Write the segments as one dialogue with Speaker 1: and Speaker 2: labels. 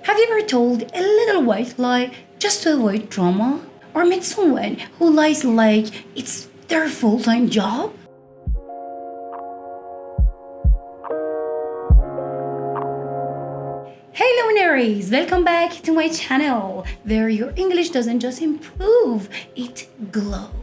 Speaker 1: Have you ever told a little white lie just to avoid drama? Or met someone who lies like it's their full-time job? Hey Luminaries! Welcome back to my channel, where your English doesn't just improve, it glows.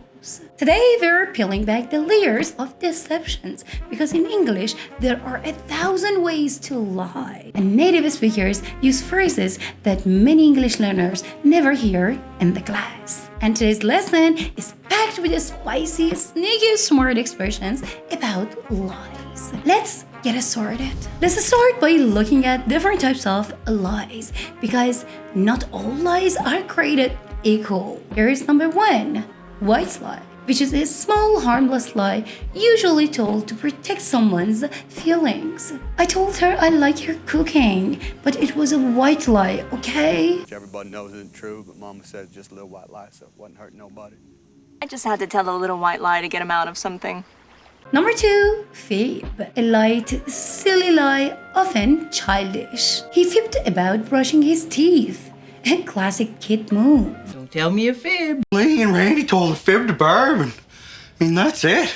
Speaker 1: Today we're peeling back the layers of deceptions, because in English there are 1,000 ways to lie. And native speakers use phrases that many English learners never hear in the class. And today's lesson is packed with the spicy, sneaky, smart expressions about lies. Let's get us started. Let's start by looking at different types of lies, because not all lies are created equal. Here is number 1, white lie, which is a small harmless lie usually told to protect someone's feelings. I told her I like her cooking, but it was a white lie, okay?
Speaker 2: Everybody knows it isn't true, but Mama said it's just a little white lie, so it wasn't hurting nobody.
Speaker 3: I just had to tell a little white lie to get him out of something.
Speaker 1: Number 2, fib. A light, silly lie, often childish. He fibbed about brushing his teeth. A classic kid move.
Speaker 4: Don't tell me a fib.
Speaker 5: Lee and Randy told a fib to Barb, and that's it.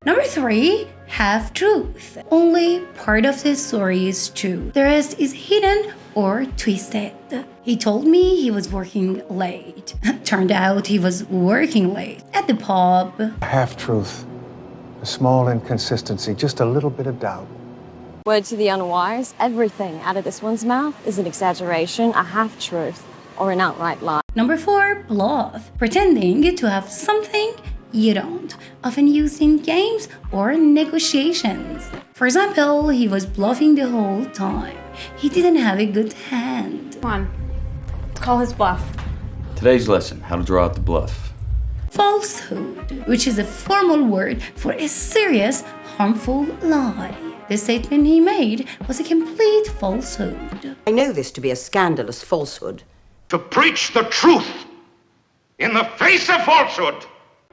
Speaker 1: Number 3, half-truth. Only part of the story is true. The rest is hidden or twisted. He told me he was working late. Turned out he was working late at the pub.
Speaker 6: Half-truth, a small inconsistency, just a little bit of doubt.
Speaker 7: Word to the unwise, everything out of this one's mouth is an exaggeration, a half-truth, or an outright lie.
Speaker 1: Number 4, bluff. Pretending to have something you don't, often used in games or negotiations. For example, he was bluffing the whole time. He didn't have a good hand.
Speaker 8: Come on, let's call his bluff.
Speaker 9: Today's lesson, how to draw out the bluff.
Speaker 1: Falsehood, which is a formal word for a serious, harmful lie. The statement he made was a complete falsehood.
Speaker 10: I know this to be a scandalous falsehood.
Speaker 11: To preach the truth in the face of falsehood.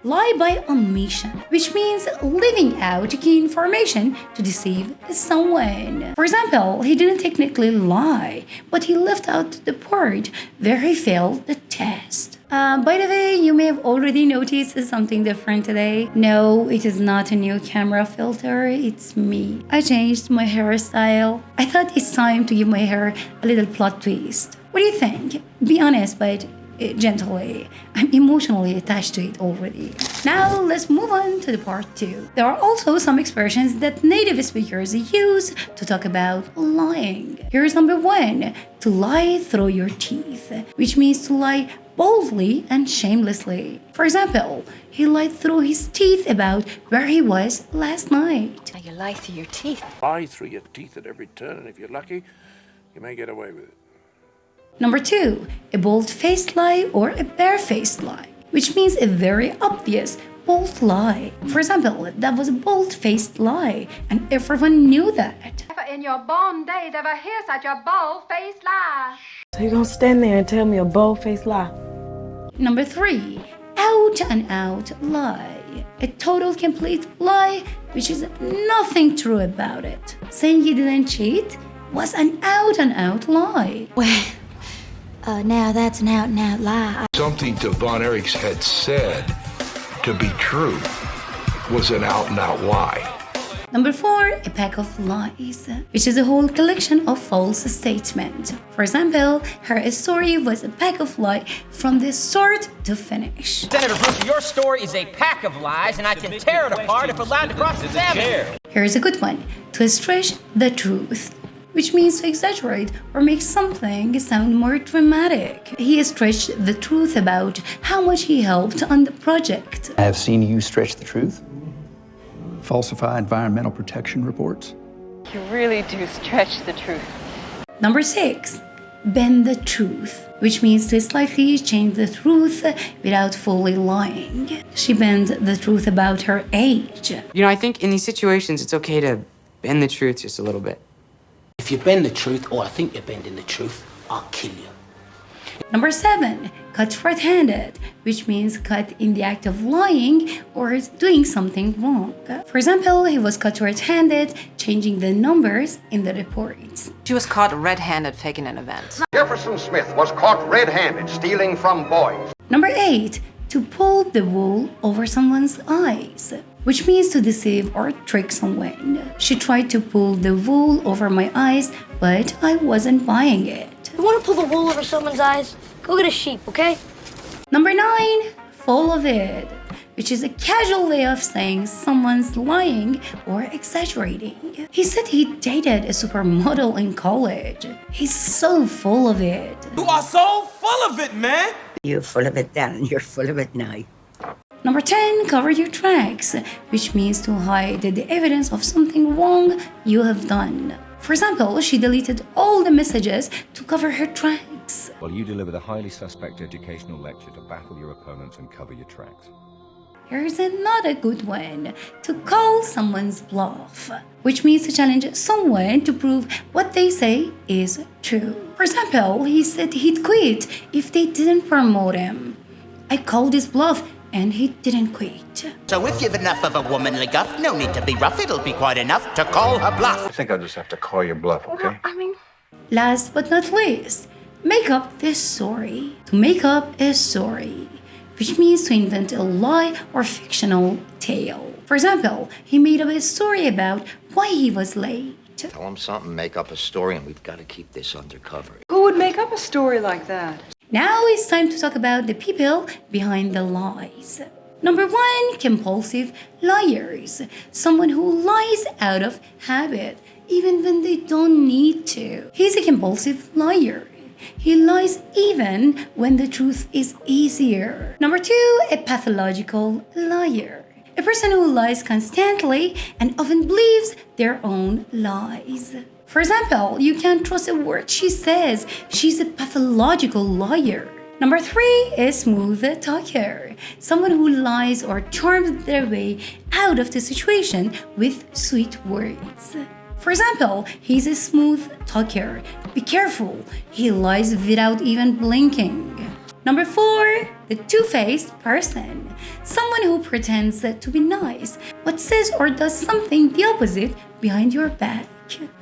Speaker 1: Lie by omission, which means leaving out key information to deceive someone. For example, he didn't technically lie, but he left out the part where he failed the test. By the way, you may have already noticed something different today. No, it is not a new camera filter, it's me. I changed my hairstyle. I thought it's time to give my hair a little plot twist. What do you think? Be honest, but gently. I'm emotionally attached to it already. Now let's move on to the part 2. There are also some expressions that native speakers use to talk about lying. Here's number 1, to lie through your teeth, which means to lie boldly and shamelessly. For example, he lied through his teeth about where he was last night.
Speaker 3: Now you lie through your teeth.
Speaker 11: Lie through your teeth at every turn, and if you're lucky, you may get away with it.
Speaker 1: Number 2, a bold-faced lie or a bare-faced lie, which means a very obvious, bold lie. For example, that was a bold-faced lie, and everyone knew that.
Speaker 8: In your born days, ever hear such a bold-faced lie?
Speaker 4: So you're gonna stand there and tell me a bold-faced lie?
Speaker 1: Number 3, out-and-out lie. A total complete lie, which is nothing true about it. Saying he didn't cheat was an out-and-out lie.
Speaker 12: Well, now that's an out-and-out lie.
Speaker 11: Something Von Erichs had said to be true was an out-and-out lie.
Speaker 1: Number 4, a pack of lies, which is a whole collection of false statements. For example, her story was a pack of lies from the start to finish.
Speaker 13: Senator Brooks, your story is a pack of lies, and I can tear it apart if allowed to cross-examine.
Speaker 1: Here's a good one, to stretch the truth, which means to exaggerate or make something sound more dramatic. He stretched the truth about how much he helped on the project.
Speaker 14: I have seen you stretch the truth. Falsify environmental protection reports.
Speaker 3: You really do stretch the truth.
Speaker 1: Number 6, bend the truth, which means to slightly change the truth without fully lying. She bent the truth about her age.
Speaker 15: You know, I think in these situations, it's okay to bend the truth just a little bit.
Speaker 16: If you bend the truth, or I think you're bending the truth, I'll kill you.
Speaker 1: Number 7, caught red-handed, which means caught in the act of lying or doing something wrong. For example, he was caught red-handed changing the numbers in the reports.
Speaker 15: She was caught red-handed faking an event.
Speaker 16: Jefferson Smith was caught red-handed stealing from boys.
Speaker 1: Number 8, to pull the wool over someone's eyes, which means to deceive or trick someone. She tried to pull the wool over my eyes, but I wasn't buying it.
Speaker 17: You want to pull the wool over someone's eyes? Go get a sheep, okay?
Speaker 1: Number 9, full of it, which is a casual way of saying someone's lying or exaggerating. He said he dated a supermodel in college. He's so full of it.
Speaker 13: You are so full of it, man!
Speaker 10: You're full of it then, and you're full of it now.
Speaker 1: Number 10, cover your tracks, which means to hide the evidence of something wrong you have done. For example, she deleted all the messages to cover her tracks.
Speaker 18: Well, you delivered a highly suspect educational lecture to baffle your opponents and cover your tracks.
Speaker 1: Here's another good one, to call someone's bluff, which means to challenge someone to prove what they say is true. For example, he said he'd quit if they didn't promote him. I called his bluff and he didn't quit.
Speaker 19: So if you've enough of a womanly guff, no need to be rough, it'll be quite enough to call her bluff.
Speaker 14: I think I'll just have to call your bluff, okay?
Speaker 1: Last but not least, make up this story. To make up a story, which means to invent a lie or fictional tale. For example, he made up a story about why he was late.
Speaker 16: Tell him something, make up a story, and we've got to keep this undercover.
Speaker 20: Who would make up a story like that?
Speaker 1: Now it's time to talk about the people behind the lies. Number 1, compulsive liars. Someone who lies out of habit, even when they don't need to. He's a compulsive liar. He lies even when the truth is easier. Number 2, a pathological liar. A person who lies constantly and often believes their own lies. For example, you can't trust a word she says. She's a pathological liar. Number 3 is smooth talker. Someone who lies or charms their way out of the situation with sweet words. For example, he's a smooth talker. Be careful, he lies without even blinking. Number 4, the two-faced person. Someone who pretends to be nice, but says or does something the opposite behind your back.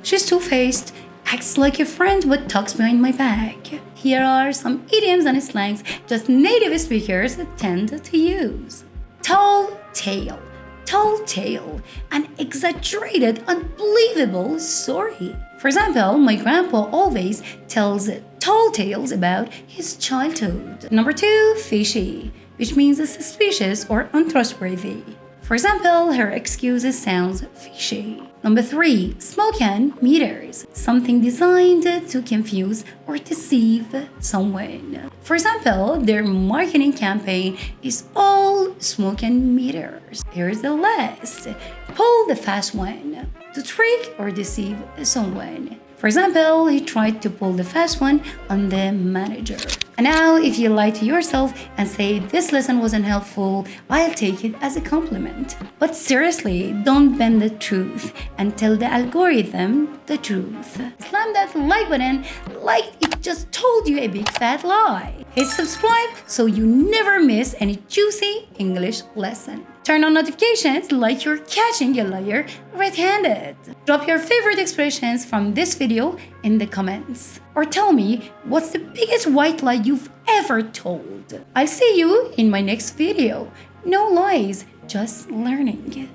Speaker 1: She's two-faced, acts like a friend but talks behind my back. Here are some idioms and slangs just native speakers tend to use. Tall tale. Tall tale, an exaggerated, unbelievable story. For example, my grandpa always tells tall tales about his childhood. Number 2, fishy, which means suspicious or untrustworthy. For example, her excuses sounds fishy. Number 3, smoke and mirrors, something designed to confuse or deceive someone. For example, their marketing campaign is all smoke and mirrors. Here's the last. Pull the fast one, to trick or deceive someone. For example, he tried to pull the fast one on the manager. And now, if you lie to yourself and say this lesson wasn't helpful, I'll take it as a compliment. But seriously, don't bend the truth and tell the algorithm the truth. Slam that like button like it just told you a big fat lie. Hit subscribe so you never miss any juicy English lesson. Turn on notifications like you're catching a liar red-handed. Drop your favorite expressions from this video in the comments. Or tell me what's the biggest white lie you've ever told. I'll see you in my next video. No lies, just learning.